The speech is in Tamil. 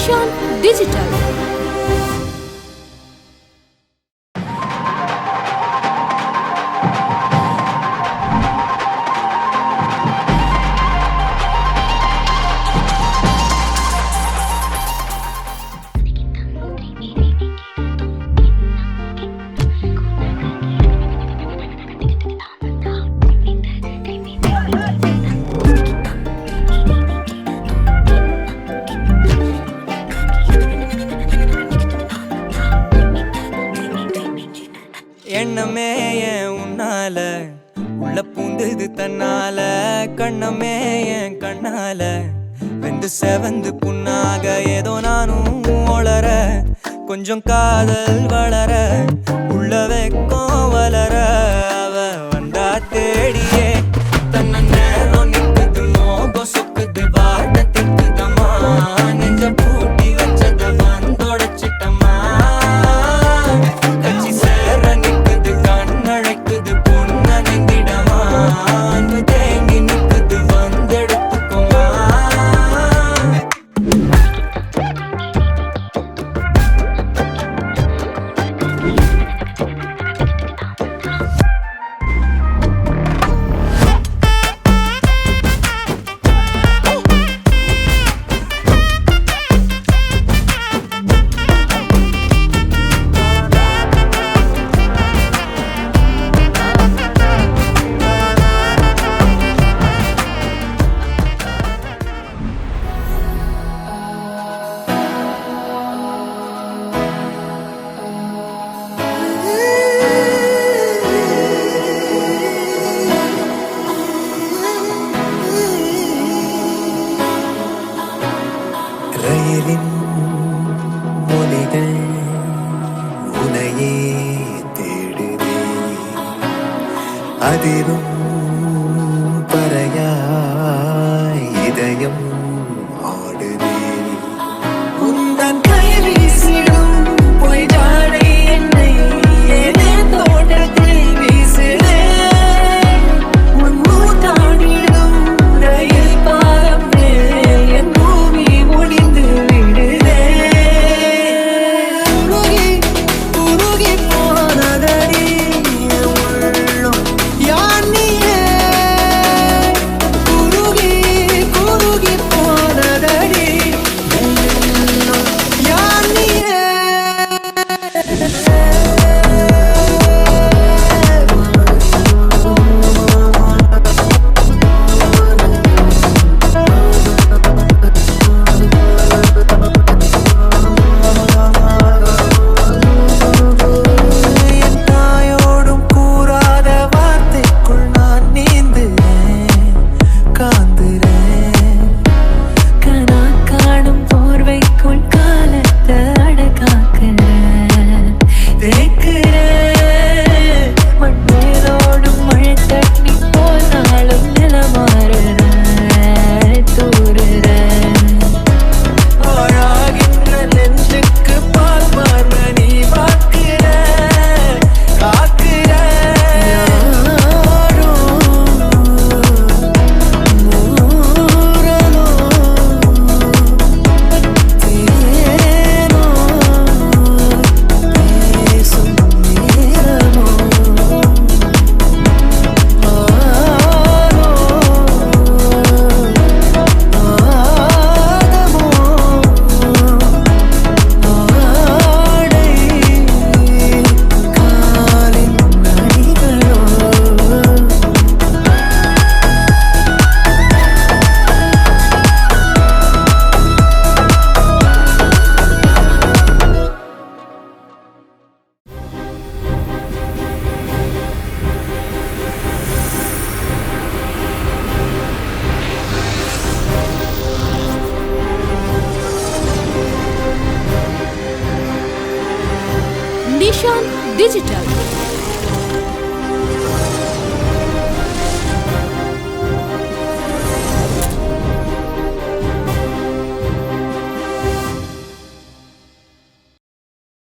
நிஷான் டிஜிட்டல். எண்ணமே ஏன் உன்னால உள்ள பூந்தது தன்னால, கண்ணமே என் கண்ணால வெந்து செவந்து புண்ணாக ஏதோ நானும் ஒளர, கொஞ்சம் காதல் வளர உள்ள வெக்கம் வளர, அவ வந்தா தேடியே தன்ன நேரம் நிக்குது, மோகம் சொக்குது, வார்த்தை திக்குதம்மா, நெஞ்ச பூட்டி வச்சத வந்தொடச்சிட்டம்மா, கட்சி சேர நிக்குது, கண்ணழைக்குது, பொண்ண நெந்திடமா, அன்பு தேங்கி நிக்குது, வந்தெடுத்துக்குமா. ரயிலின் மொழிகள் உனையே தேடுதே, அதிரும் பறையாய் இதயம் ஆடுதே, உந்தன் கை வீசிடும் பொய்தாடை என்னை ஏனே தோட்டத்தில் வீசுதே, உன் மூத்தாடிடும் ரயில் பாலம் மேல் என் பூமி முடிந்து விடுதே, உருகி போனதடி உள்ளம் யானியே, குருகி போனதடி உள்ளம் யானியே. என் தாயோடும் கூறாத வார்த்தைக்குள் நான் நீந்துறேன், காந்துறேன், கனா காணும் போர்வைக்குள் காலத்தை அடக்காக்குறேன், தேக்குறேன், மண்ணேரோடும் மழை தண்ணி போனாலும் நிலமாறுறேன், தூறுறேன், ஆழாகின்ற நெஞ்சுக்கு பால் மாற நீ வாக்குற, காக்குற, நிஷான் டிஜிட்டல்.